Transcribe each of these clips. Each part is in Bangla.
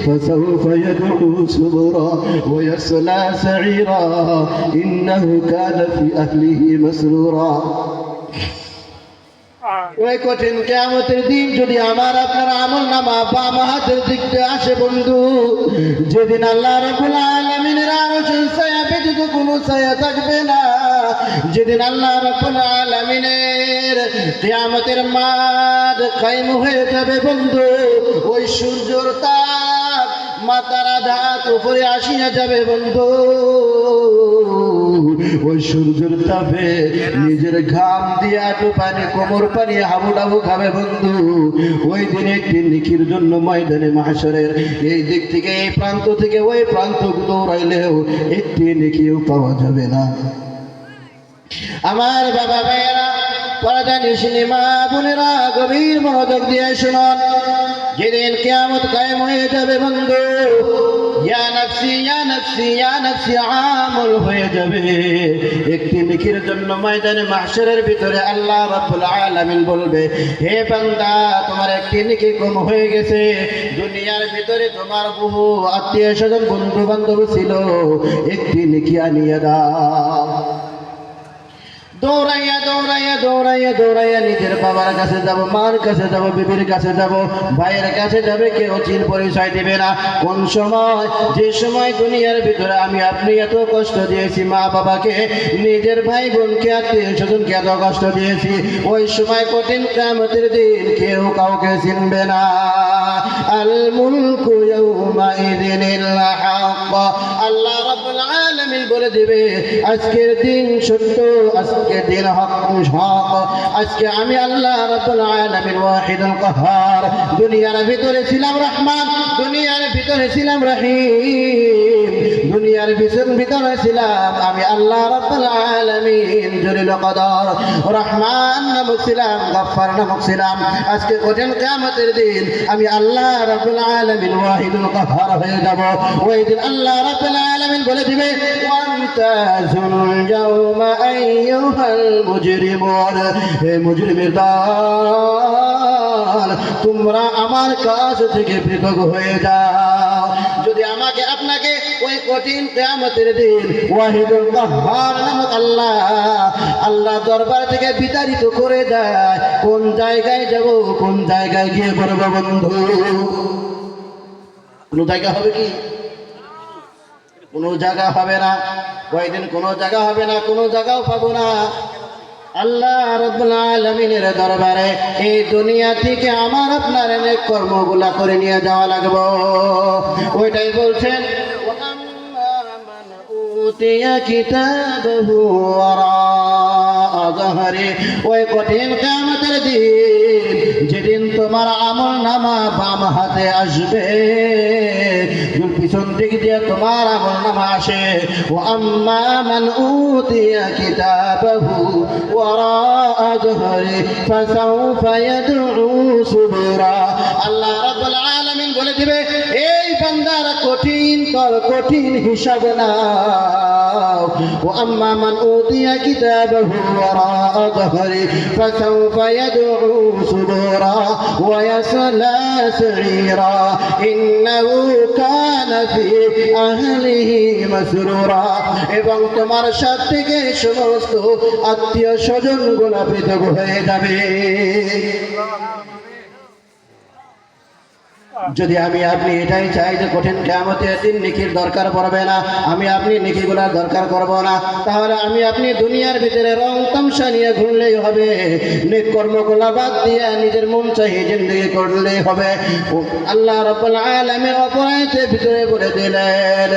فسوف يدعو ثبورا ويصلى سعيرا إنه كان في أهله مسرورا। ওই কঠিন কিয়ামতের দিন যদি আমার আপনার আমলনামা বাম হাতের দিক দিয়ে আসে বন্ধু, যেদিন আল্লাহ রাব্বুল আলামিনের আরশের ছায়া ব্যতীত কোনো ছায়া থাকবে না, যেদিন আল্লাহ রাব্বুল আলামিনের কিয়ামতের মাঠ কায়েম হয়ে যাবে বন্ধু, ওই সূর্যের তাপ মাথার আঘাত উপরে আসিয়া যাবে বন্ধু, ওই সূর্যের তাপে নিজের ঘাম দিয়ে আটু পানি কোমর পানি হাবুডাবু খাবে বন্ধু। ওই দিন একটি নেকির জন্য ময়দানে মাহশরের এই দিক থেকে এই প্রান্ত থেকে ওই প্রান্ত দৌড়াইলেও একটি নেকিও পাওয়া যাবে না। আমার বাবা ভাইয়েরা, পর্দা নিশিনী মা বোনেরা, গভীর মনোযোগ দিয়ে শুনুন। যেদিন কিয়ামত কায়েম হয়ে যাবে বন্ধু, ইয়া নফসি ইয়া নফসি ইয়া নফসি আমল হয়ে যাবে। একটি নেকির জন্য ময়দানে মাহশরের ভিতরে আল্লাহ রাব্বুল আলামিন বলবে, হে বান্দা, তোমার একটি নেকি কম হয়ে গেছে। দুনিয়ার ভিতরে তোমার বহু আত্মীয় স্বজন বন্ধু বান্ধব ছিল, একটি নেকি আনিয়ে দাও। দৌড়াইয়া দৌড়াইয়া দৌড়াইয়া দৌড়াইয়া নিজের বাবার কাছে যাব, মার কাছে যাব, বিবির কাছে যাব, ভাইয়ের কাছে যাবে, কেউ চিন পরিচয় দেবে না। কোন সময়? যে সময় দুনিয়ার ভিতরে আমি আপনি এত কষ্ট দিয়েছি মা বাবাকে, নিজের ভাই বোনকে, আত্মীয় স্বজনকে এত কষ্ট দিয়েছি, ওই সময় কঠিন কিয়ামতের দিন কেউ কাউকে চিনবে না। আল মুলকু ইয়াউমাইযিনিল হাক্ক, আল্লাহ রাব্বুল আলামিন বলে দিবে, আজকের দিন সত্য, আজকের দিন হক। আজকে আমি আল্লাহ রাব্বুল আলামিন ওয়াহিদুল কাহার, দুনিয়ার ভিতরে ছিলাম রহমান, দুনিয়ার ভিতরে ছিলাম রহিম, দুনিয়ার ভিতরে ছিলাম আমি আল্লাহ রাব্বুল আলামিন জলিল কদর, রহমান নামক ছিলাম, গফফার নামক ছিলাম। আজকে কঠিন কিয়ামতের দিন আমি আল্লাহ রাব্বুল আলামিন ওয়াহিদুল কাহার হয়ে যাব। ওই দিন আল্লাহ রাব্বুল আলামিন বলে দিবে, ওয়ান্তাজুল ইয়াওমা আইয়ুহাল মুজরিমুন, হে মুজরিমের দল, তোমরা আমার কাছ থেকে পৃথক হয়ে যাও। যদি আমাকে আপনাকে ওই কঠিন কিয়ামতের দিন ওয়াহিদুল কাহ্হার নামক আল্লাহ দরবার থেকে বিতাড়িত করে দেয়, কোন জায়গায় যাব, কোন জায়গায় গিয়ে করব বন্ধু? কোন জায়গা হবে কি? কোনো জায়গা হবে না। ওই দিন কোনো জায়গা হবে না, কোনো জায়গাও পাবো না। আল্লাহ রাব্বুল আলামিনের দরবারে এই দুনিয়া থেকে আমার আপনার অনেক কর্মগুলা করে নিয়ে যাওয়া লাগবে। ওইটাই বলছেন, উতিয়া কিতাবহু ওয়ারাআ যাহরি, ওই কঠিন কিয়ামতের দিন যেদিন তোমার আমলনামা বাম হাতে আসবে, পিছন দিক দিয়ে তোমার আমলনামা আসে। ওয়া আম্মা মান উতিয়া কিতাবহু ওয়ারাআ যাহরি ফাসাউফা ইয়াদউ সুবুরা, আল্লাহ রাব্বুল আলামিন বলে দিবে, এই বান্দার কঠিন কর, কঠিন হিসাব নাও। ওয়া আম্মা মান উতিয়া কিতাবহু ওয়ারাআ যাহরি ফাসাউফা ইয়াদউ সুবুরা ওয়া ইয়াসলা সাঈরা ইন্নাহু কানা ফি আহলিহি মাসরুরা, এবং তোমার সাথে থেকে সমস্ত আত্মীয় স্বজন গুলা পৃথক হয়ে যাবে। যদি আমি আপনি এটাই চাই যে কঠিন কিয়ামতের দিন নেকির দরকার পড়বে না, আমি আপনি নেকিগুলার দরকার করব না, তাহলে আমি আপনি দুনিয়ার ভিতরে রং তামসা নিয়ে ঘুরলেই হবে, নেক কর্মগুলা বাদ দিয়ে নিজের মন চাহি জিন্দেগি করলেই হবে। আল্লাহ রাব্বুল আলামিন অপরাধের ভিতরে বলে দিলেন,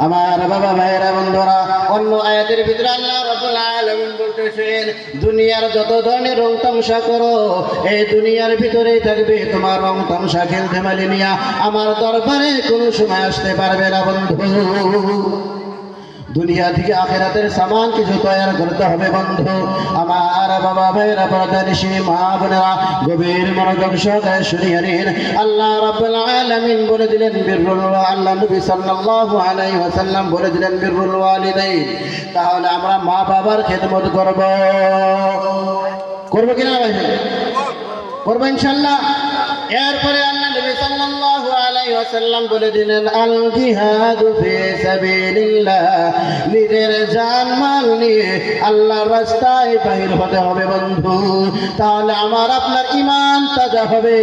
আমার বাবা ভাইয়েরা বন্ধুরা, অন্য আয়াতের ভিতরে আল্লাহ রাব্বুল আলামিন বলতেছেন, দুনিয়ার যত ধরনের রং তামসা করো, এই দুনিয়ার ভিতরেই থাকবে। তোমার রং তামসা খেল ধেমালি নিয়া আমার দরবারে কোনো সময় আসতে পারবে না বন্ধু। দুনিয়া থেকে আখেরাতের সামান কিছু তৈরি করতে হবে বন্ধু। আমার বাবা ভাইরা পর্দানিশী মা বোনেরা গভীর মনোযোগ সহকারে শুনিয়ে নিন। আল্লাহ রাব্বুল আলামিন বলে দিলেন বিররুল আল্লাহ নবী সাল্লাল্লাহু আলাইহি ওয়াসাল্লাম বলে দিলেন বিররুল ওয়ালিদাইন। তাহলে আমরা মা বাবার খেদমত করব, করব কিনা ভাই? করব ইনশাআল্লাহ। এরপরে আল্লাহ নবী সাল্লাল্লাহু আলাইহি ওয়াসাল্লাম বলে দিলেন আল জিহাদু ফি সাবিলিল্লাহ, নিজের জান মাল নিয়ে আল্লাহর রাস্তায় বাহির হতে হবে বন্ধু। তাহলে আমার আপনার ঈমান তাজা হবে।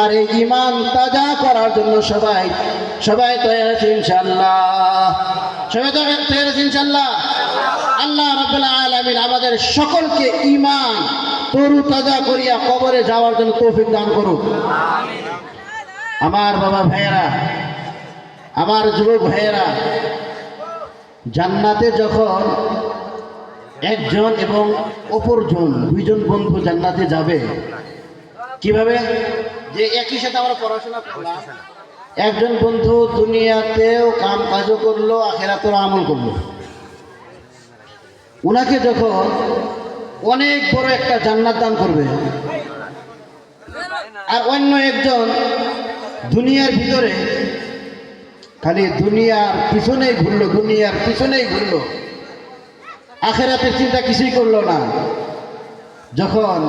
আর এই ঈমান তাজা করার জন্য সবাই তৈরি আছি ইনশাআল্লাহ। সবাই তৈরি আছি ইনশাআল্লাহ। আল্লাহ রাব্বুল আলামিন আমাদের সকলকে ঈমান তরু তাজা করিয়া কবরে যাওয়ার জন্য তৌফিক দান করুক। আমার বাবা ভাইয়েরা, আমার যুবক ভাইয়েরা, জান্নাতে যখন একজন এবং অপরজন দুইজন বন্ধু জান্নাতে যাবে, কিভাবে? যে একই সাথে আমরা পড়াশোনা করলাম, একজন বন্ধু দুনিয়াতেও কাম কাজও করলো, আখিরাতেও আমল করলো। উনাকে যখন অনেক বড় একটা জান্নাত দান করবে, আর অন্য একজন দুনিয়ার ভিতরে খালি দুনিয়ার পিছনেই ঘুরলো, আখিরাতের চিন্তা কিছুই করলো না, যখন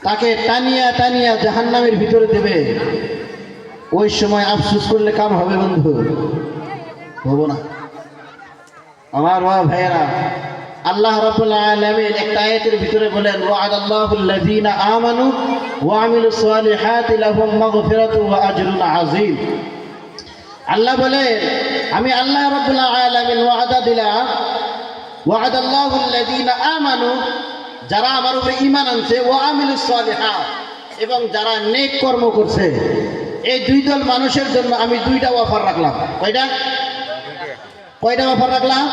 তাকে টানিয়া জাহান্নামের ভিতরে দেবে, ওই সময় আফসোস করলে কাম হবে বন্ধু? হবো না। আমার বাবা ভাইয়েরা, আল্লাহ রাব্বুল আলামিন একটা আয়াতের ভিতরে বলেন ওয়া'আদাল্লাহুল লাযীনা আমানু ওয়া আমিলুস সালিহাতি লাহুম মাগফিরাতু ওয়া আজরুন আযীম। আল্লাহ বলেন, আমি আল্লাহ রাব্বুল আলামিন ওয়াদা দিলাম, ওয়া'আদাল্লাহুল লাযীনা আমানু, যারা আমার উপরে ঈমান আনছে, ওয়া আমিলুস সালিহাত, এবং যারা নেক কর্ম করছে, এই দুই দল মানুষের জন্য আমি দুইটা অফার রাখলাম। কয়টা অফার রাখলাম?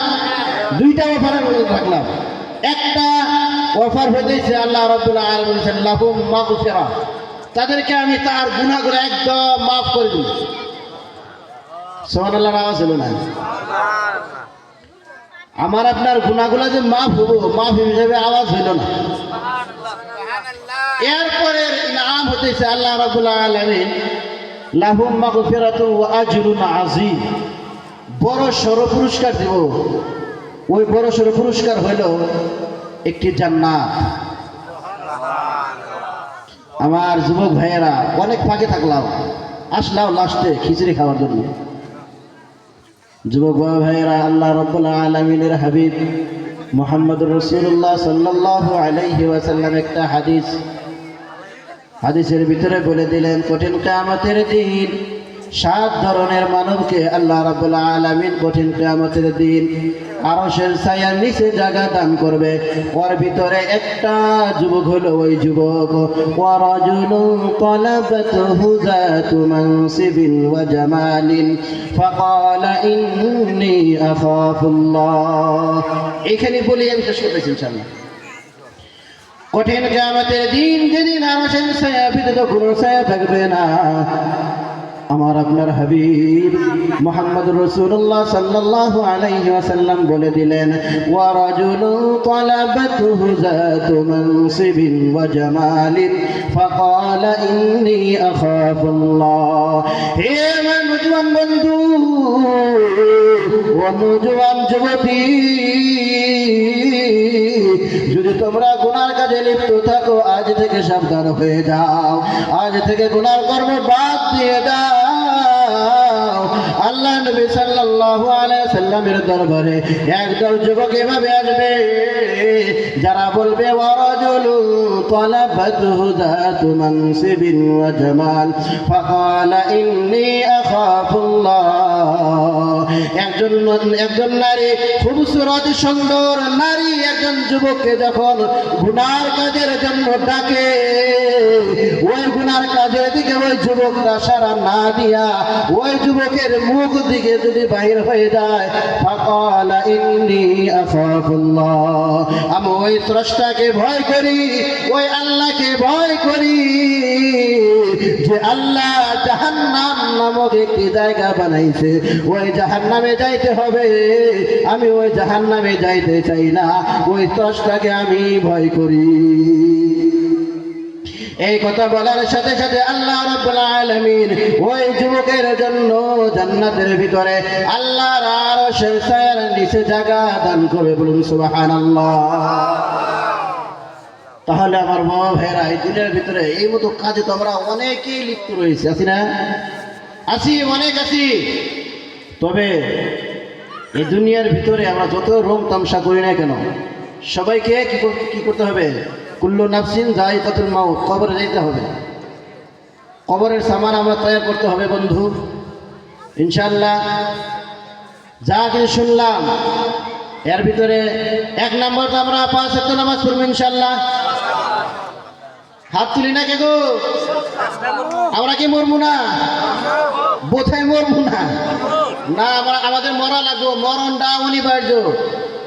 দুইটা অফার রাখলাম। একটা অফার হইতেছে আল্লাহ রাব্বুল আলামিন বলেছেন লাহুম মাগফিরাহ, তাদেরকে আমি তার গুনাহগুলো একদম মাফ করে দিই। সুবহানাল্লাহর আওয়াজ হলো না? আমার আপনার গুনাহগুলো যে মাফ হবো, মাফ হিসেবে আওয়াজ হইল না। এরপরে ইনাম হইতেছে আল্লাহ রাব্বুল আলামিন লাহুম মাগফিরাতু ওয়া আজরুন আযীম, বড় সড় পুরস্কার দেব। ওই বড় সড় পুরস্কার হইল একটি জান্নাত। আমার যুবক ভাইয়েরা, অনেক ফাঁকে থাকলাম, আসলাম লাস্টে খিচুড়ি খাওয়ার জন্য। যুবক ভাইয়েরা, আল্লাহ রাব্বুল আলামিনের হাবিব মুহাম্মদুর রাসূলুল্লাহ সাল্লাল্লাহু আলাইহি ওয়াসাল্লাম একটা হাদিসের ভিতরে বলে দিলেন, কঠিন কিয়ামতের দিন 7 ধরনের মানবকে আল্লাহ রাব্বুল আলামিন কঠিন কিয়ামতের দিন আরশের ছায়ার নিচে জায়গা দান করবে। ওর ভিতরে একটা যুবক হলো ওই যুবক ওয়া রাজুলুন তালাবাতুহু যাতু মানসিবিন ওয়া জামালিন ফাকালা ইন্নী আখাফুল্লাহ। এখানে বলি আমি শেষ করতেছি ইনশাআল্লাহ। কঠিন কিয়ামতের দিন, যেদিন আরশের ছায়া ব্যতীত কোনো ছায়া থাকবে না, আমার আপনার হাবিব মুহাম্মদুর রাসূলুল্লাহ সাল্লাল্লাহু আলাইহি ওয়াসাল্লাম বলে দিলেন ওয়া রাজুলুন তালাবাতুহু যাতু মানসিবিন ওয়া জামালিন ফাকালা ইন্নী আখাফুল্লাহ। হে আমার নওজোয়ান বন্ধু, ও নওজোয়ান যুবতী, যদি তোমরা গুনার কাজে লিপ্ত থাকো, আজ থেকে সাবধান হয়ে যাও, আজ থেকে গুনার কর্ম বাদ দিয়ে দাও। আল্লাহ নবী সাল্লাল্লাহু আলাইহি সাল্লামের দরবারে একদল যুবক এভাবে আসবে, যারা বলবে ওয়া রাজুলুন তালাবাতুহু যাতু মানসিবিন ওয়া জামাল ফাকালা ইন্নী আখাফুল্লাহ। একজন নারী, খুবসুরত সুন্দর নারী একজন যুবককে যখন গুনার কাজের জন্য ডাকে, ওই গুনার কাজের দিকে ওই যুবকরা সাড়া না দিয়া ওই যুবকের মুখ দিকে যদি বাহির হয়ে যায়, ফাকালা ইন্নী আখাফুল্লাহ, আমি ওই স্রষ্টাকে ভয় করি, ওই আল্লাহকে ভয় করি, যে আল্লাহ জাহান্নাম নামক একটি জায়গা বানাইছে, ওই জাহান্নাম জাহান্নামে যাইতে হবে, আমি ওই জাহান্নামে যাইতে চাই না, ওই ত্রাসটাকে আমি ভয় করি। এই কথা বলার সাথে সাথে আল্লাহ রাব্বুল আলামিন ওই যুবকের জন্য জান্নাতের ভিতরে আল্লাহর আরশের ছায়ার নিচে জায়গা দান করবে, বলুন সুবহানাল্লাহ। তাহলে আমার বাবা ভাইরা, এই দিনের ভিতরে এই মতো কাজে তো আমরা অনেকেই লিপ্ত রয়েছি, আছি না? আছি, অনেক আছি। তবে এই দুনিয়ার ভিতরে আমরা যত রং তামসা করি না কেন, সবাইকে কি করতে হবে? কুল্লু নাফসিন যায়িকাতুল মাউত, কবরে যেতে হবে। কবরের সামান আমরা তৈরি করতে হবে বন্ধু, ইনশাআল্লাহ। যা কিছু শুনলাম এর ভিতরে 1 নম্বর তো আমরা 5 ওয়াক্ত নামাজ পড়ব ইনশাআল্লাহ। হাত তুলি না কে গো? আমরা কি মরবো না? বোধহয় মরবো না, না আমাদের মরা লাগবো, মরণটা অনিবার্য।